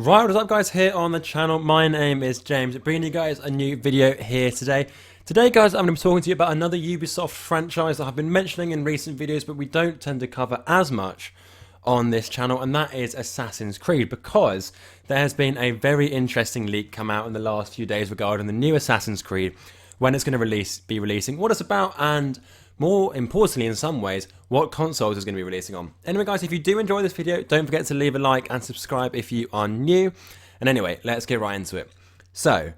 Right, what's up guys, here on the channel. My name is James, bringing you guys a new video here today. Today guys, I'm going to be talking to you about another Ubisoft franchise that I've been mentioning in recent videos, but we don't tend to cover as much on this channel, and that is Assassin's Creed, because there has been a very interesting leak come out in the last few days regarding the new Assassin's Creed, when it's going to be releasing, what it's about, and more importantly in some ways, what consoles it's going to be releasing on. Anyway guys, if you do enjoy this video, don't forget to leave a like and subscribe if you are new. And anyway, let's get right into it. So,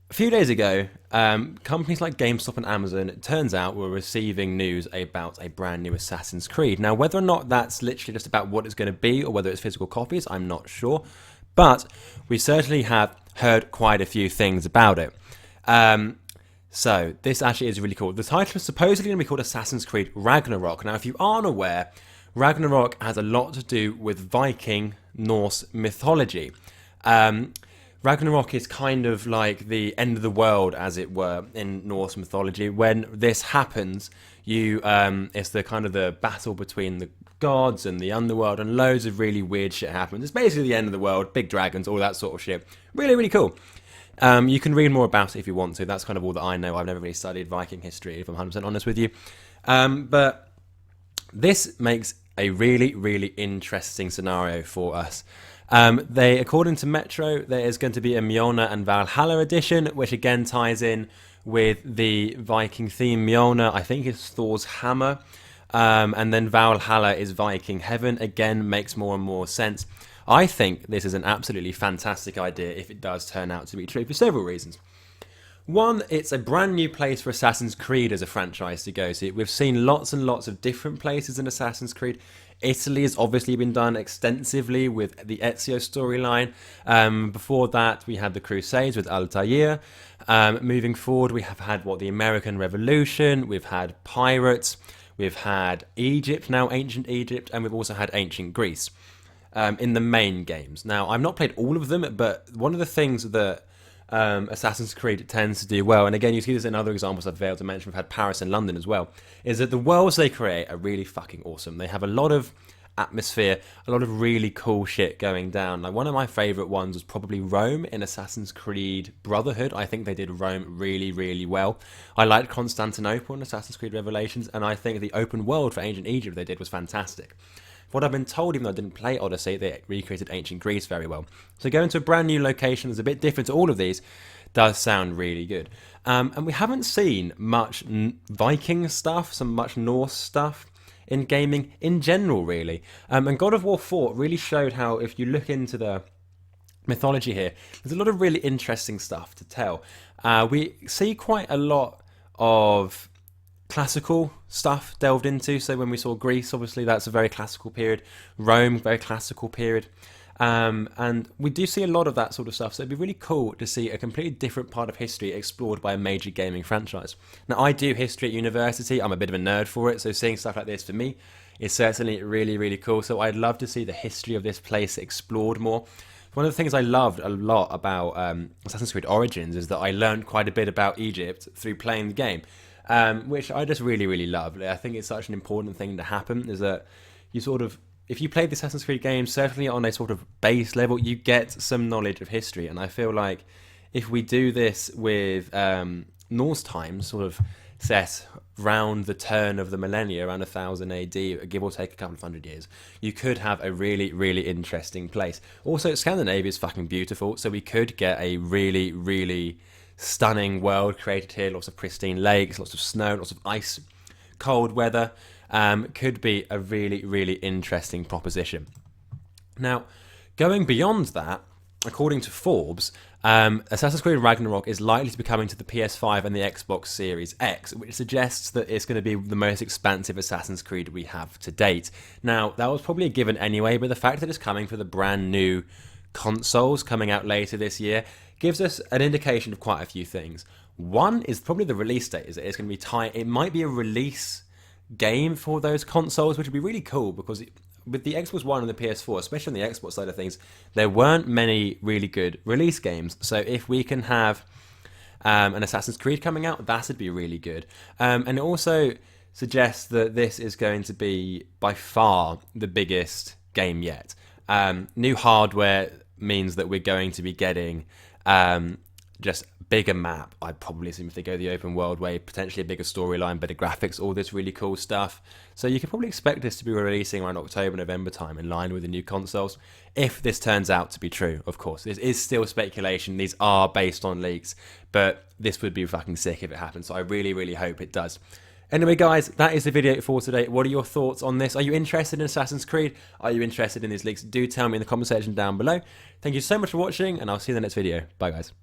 a few days ago, companies like GameStop and Amazon, it turns out, were receiving news about a brand new Assassin's Creed. Now, whether or not that's literally just about what it's going to be, or whether it's physical copies, I'm not sure. But we certainly have heard quite a few things about it. So, this actually is really cool. The title is supposedly going to be called Assassin's Creed Ragnarok. Now, if you aren't aware, Ragnarok has a lot to do with Viking Norse mythology. Ragnarok is kind of like the end of the world, as it were, in Norse mythology. When this happens, it's the kind of the battle between the gods and the underworld, and loads of really weird shit happens. It's basically the end of the world, big dragons, all that sort of shit. Really, really cool. You can read more about it if you want to. That's kind of all that I know. I've never really studied Viking history, if I'm 100% honest with you. But this makes a really, really interesting scenario for us. According to Metro, there is going to be a Mjolnir and Valhalla edition, which again ties in with the Viking theme. Mjolnir, I think, is Thor's hammer. And then Valhalla is Viking heaven. Again, makes more and more sense. I think this is an absolutely fantastic idea if it does turn out to be true for several reasons. One, it's a brand new place for Assassin's Creed as a franchise to go to. We've seen lots and lots of different places in Assassin's Creed. Italy has obviously been done extensively with the Ezio storyline. Before that, we had the Crusades with Altair. Moving forward, we have had, the American Revolution. We've had pirates. We've had Egypt, now ancient Egypt. And we've also had ancient Greece. In the main games. Now, I've not played all of them, but one of the things that Assassin's Creed tends to do well, and again, you see this in other examples I've failed to mention, we've had Paris and London as well, is that the worlds they create are really fucking awesome. They have a lot of atmosphere, a lot of really cool shit going down. Like, one of my favourite ones was probably Rome in Assassin's Creed Brotherhood. I think they did Rome really, really well. I liked Constantinople in Assassin's Creed Revelations, and I think the open world for ancient Egypt they did was fantastic. What I've been told, even though I didn't play Odyssey, they recreated ancient Greece very well. So going to a brand new location that's a bit different to all of these does sound really good. And we haven't seen much Viking stuff, some much Norse stuff in gaming in general, really. And God of War 4 really showed how, if you look into the mythology here, there's a lot of really interesting stuff to tell. We see quite a lot of classical stuff delved into. So when we saw Greece, obviously that's a very classical period. Rome, very classical period. And we do see a lot of that sort of stuff. So it'd be really cool to see a completely different part of history explored by a major gaming franchise. Now, I do history at university. I'm a bit of a nerd for it. So seeing stuff like this for me is certainly really, really cool. So I'd love to see the history of this place explored more. One of the things I loved a lot about Assassin's Creed Origins is that I learned quite a bit about Egypt through playing the game. Which I just really, really love. I think it's such an important thing to happen, is that you sort of, if you play the Assassin's Creed games, certainly on a sort of base level, you get some knowledge of history. And I feel like if we do this with Norse times, sort of set round the turn of the millennia, around 1000 AD, give or take a couple of hundred years, you could have a really, really interesting place. Also, Scandinavia is fucking beautiful, so we could get a really, really stunning world created here. Lots of pristine lakes, lots of snow, lots of ice, cold weather. Could be a really, really interesting proposition. Now, going beyond that, according to Forbes, Assassin's Creed Ragnarok is likely to be coming to the PS5 and the Xbox Series X, which suggests that it's going to be the most expansive Assassin's Creed we have to date. Now, that was probably a given anyway, but the fact that it's coming for the brand new consoles coming out later this year gives us an indication of quite a few things. One is probably the release date, is that it's going to be tight. It might be a release game for those consoles, which would be really cool, because with the Xbox One and the PS4, especially on the Xbox side of things, there weren't many really good release games. So if we can have an Assassin's Creed coming out, that would be really good. And it also suggests that this is going to be by far the biggest game yet. New hardware, means that we're going to be getting just bigger map. I'd probably assume if they go the open world way, potentially a bigger storyline, better graphics, all this really cool stuff. So you can probably expect this to be releasing around October, November time in line with the new consoles. If this turns out to be true, of course. This is still speculation. These are based on leaks, but this would be fucking sick if it happens. So I really, really hope it does. Anyway, guys, that is the video for today. What are your thoughts on this? Are you interested in Assassin's Creed? Are you interested in these leaks? Do tell me in the comment section down below. Thank you so much for watching, and I'll see you in the next video. Bye, guys.